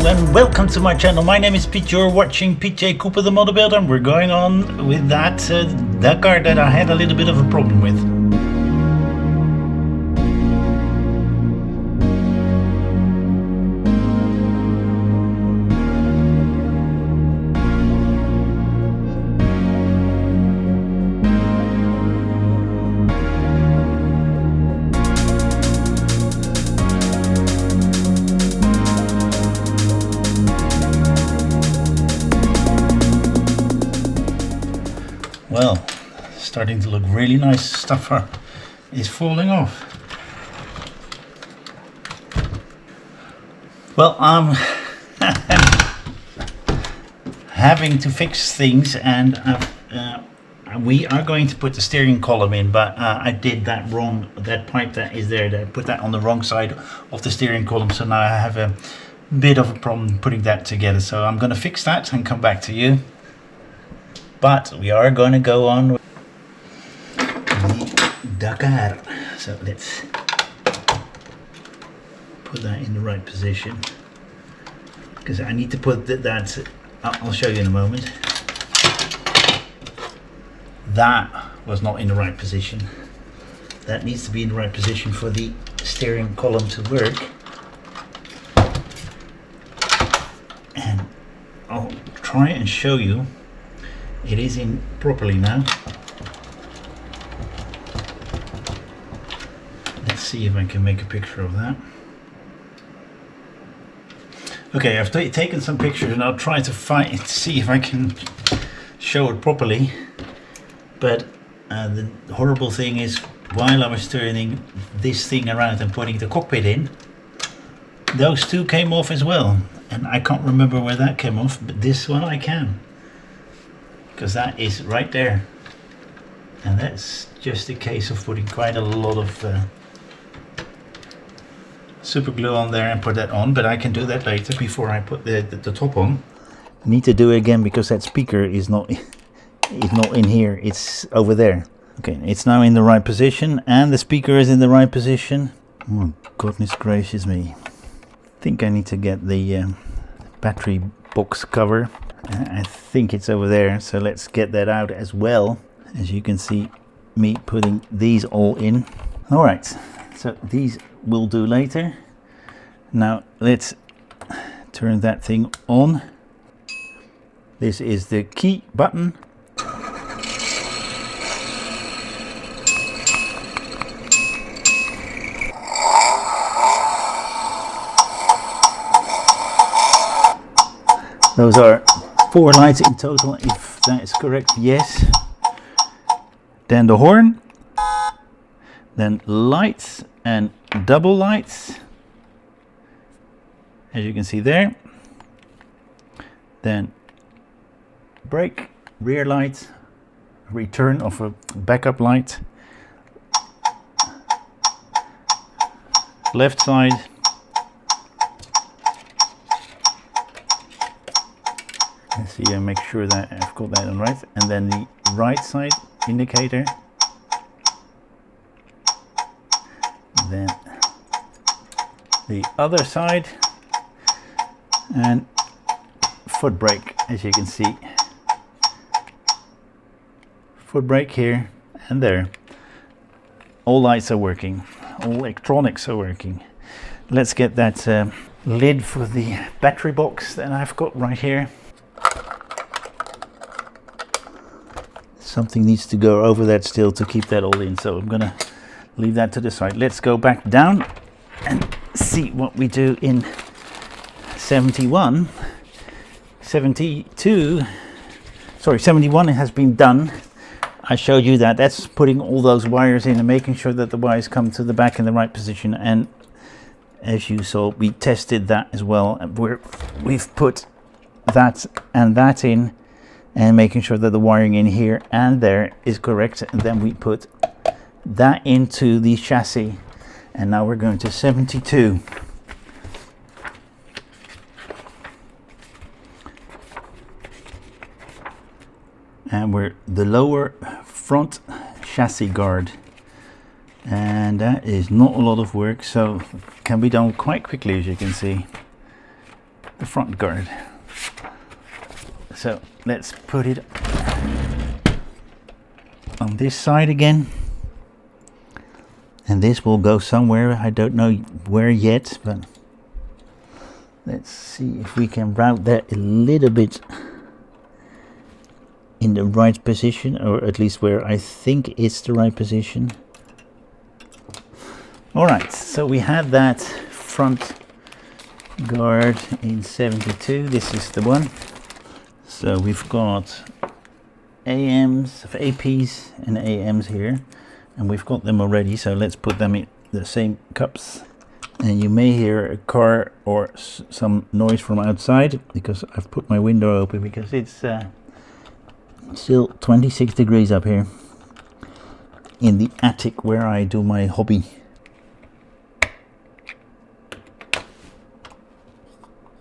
and welcome to my channel. My name is Pete. You're watching PJ Cooper the Model Builder, and we're going on with that Dakar that I had a little bit of a problem with. Well, starting to look really nice. Stuff is falling off. Well, I'm having to fix things, and we are going to put the steering column in, but I did that wrong. That pipe that is there, I put that on the wrong side of the steering column, so now I have a bit of a problem putting that together. So I'm going to fix that and come back to you. But we are going to go on with the Dakar. So let's put that in the right position, because I need to put that, I'll show you in a moment. That was not in the right position. That needs to be in the right position for the steering column to work. And I'll try and show you. It is in properly now. Let's see if I can make a picture of that. Okay, I've taken some pictures, and I'll try to see if I can show it properly. But the horrible thing is, while I was turning this thing around and putting the cockpit in, those two came off as well. And I can't remember where that came off, but this one I can. Because that is right there, and that's just a case of putting quite a lot of super glue on there and put that on, but I can do that later before I put the top on. I need to do it again because that speaker is not in here, it's over there. Okay, it's now in the right position, and the speaker is in the right position. Oh goodness gracious me. I think I need to get the battery box cover. I think it's over there, so let's get that out as well. As you can see me putting these all in. Alright, so these we'll do later. Now let's turn that thing on. This is the key button. Those are 4 lights in total, if that is correct. Yes. Then the horn, then lights and double lights, as you can see there. Then brake, rear light, return of a backup light, left side, let's see and make sure that I've got that on right, and then the right side indicator, then the other side, and foot brake, as you can see, foot brake here and there. All lights are working, all electronics are working. Let's get that lid for the battery box that I've got right here. Something needs to go over that still to keep that all in, so I'm gonna leave that to the side. Let's go back down and see what we do in 71. 72, sorry, 71 has been done. I showed you that. That's putting all those wires in and making sure that the wires come to the back in the right position. And as you saw, we tested that as well. We've put that and that in, and making sure that the wiring in here and there is correct, and then we put that into the chassis. And now we're going to 72. And we're the lower front chassis guard, and that is not a lot of work, so can be done quite quickly. As you can see, the front guard. So let's put it on this side again, and this will go somewhere. I don't know where yet, but let's see if we can route that a little bit in the right position, or at least where I think it's the right position. Alright, so we had that front guard in 72. This is the one. So we've got APs and AMs here, and we've got them already, so let's put them in the same cups. And you may hear a car or some noise from outside because I've put my window open, because it's still 26 degrees up here in the attic where I do my hobby.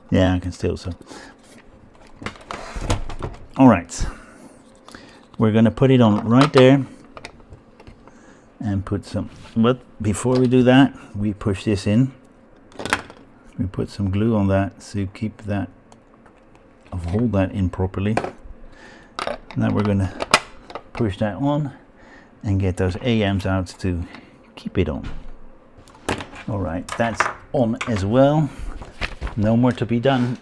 Yeah, I can still so. Alright, we're gonna put it on right there and put some, but before we do that, we push this in. We put some glue on that to keep that, hold that in properly. Now we're gonna push that on and get those AMs out to keep it on. Alright, that's on as well. No more to be done.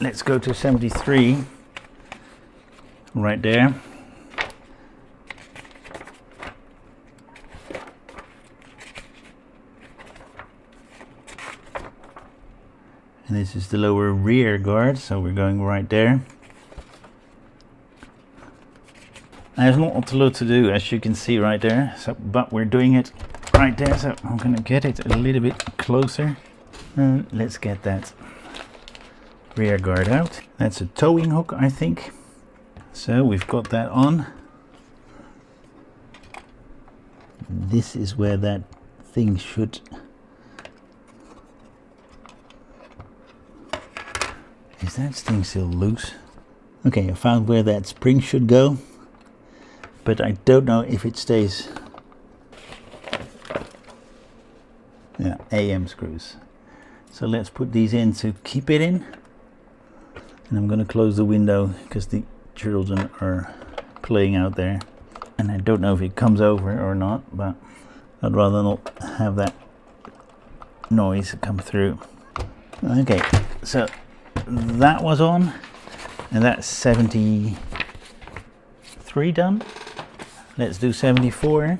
Let's go to 73 right there. And this is the lower rear guard, so we're going right there. There's not a lot to do, as you can see right there, so, but we're doing it right there, so I'm gonna get it a little bit closer. And let's get that rear guard out. That's a towing hook, I think. So we've got that on. This is where that thing should... Is that thing still loose? Okay, I found where that spring should go, but I don't know if it stays. Yeah, AM screws. So let's put these in to keep it in. And I'm going to close the window because the children are playing out there. And I don't know if it comes over or not, but I'd rather not have that noise come through. Okay, so that was on, and that's 73 done. Let's do 74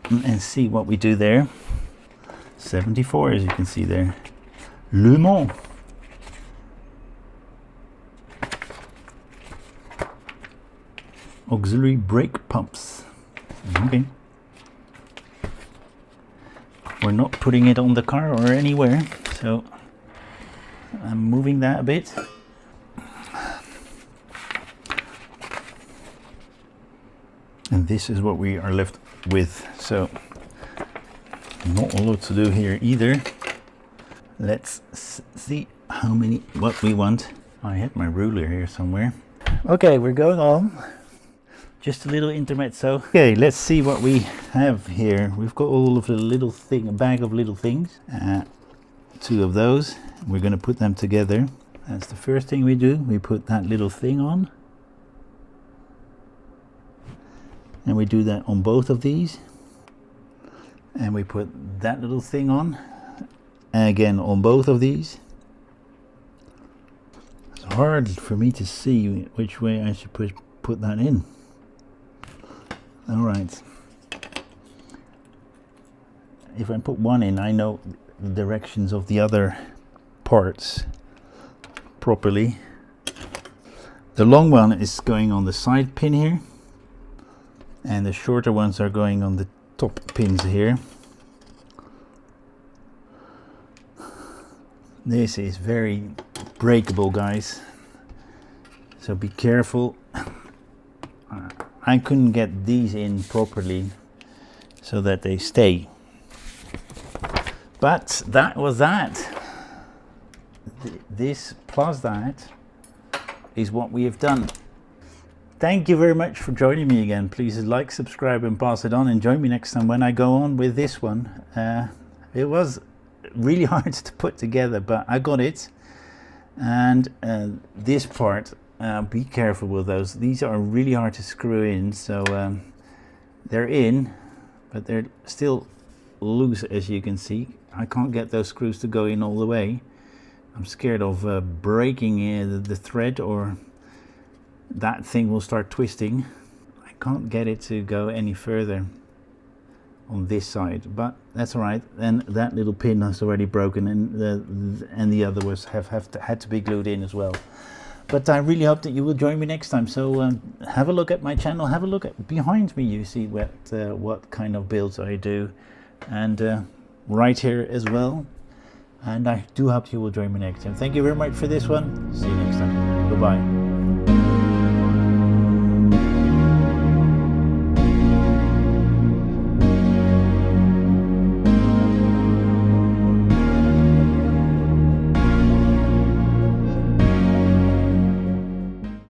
and see what we do there. 74, as you can see there. Le Mans. Auxiliary brake pumps. Okay. We're not putting it on the car or anywhere, so I'm moving that a bit. And this is what we are left with, so not a lot to do here either. Let's see how many, what we want. I had my ruler here somewhere. Okay, we're going on. Just a little intermezzo. Okay, let's see what we have here. We've got all of the little thing, a bag of little things. 2 of those. We're going to put them together. That's the first thing we do. We put that little thing on. And we do that on both of these. And we put that little thing on. And again on both of these. It's hard for me to see which way I should put that in. Alright. If I put one in, I know the directions of the other parts properly. The long one is going on the side pin here, and the shorter ones are going on the top pins here. This is very breakable, guys, so be careful. I couldn't get these in properly so that they stay. But that was that. This plus that is what we have done. Thank you very much for joining me again. Please like, subscribe and pass it on, and join me next time when I go on with this one. It was really hard to put together, but I got it. And this part, be careful with those. These are really hard to screw in, so they're in, but they're still loose, as you can see. I can't get those screws to go in all the way. I'm scared of breaking the thread, or that thing will start twisting. I can't get it to go any further on this side, but that's all right. And that little pin has already broken, and the other was had to be glued in as well. But I really hope that you will join me next time. So have a look at my channel, have a look at behind me. You see what kind of builds I do, and right here as well. And I do hope you will join me next time. Thank you very much for this one. See you next time. Bye bye.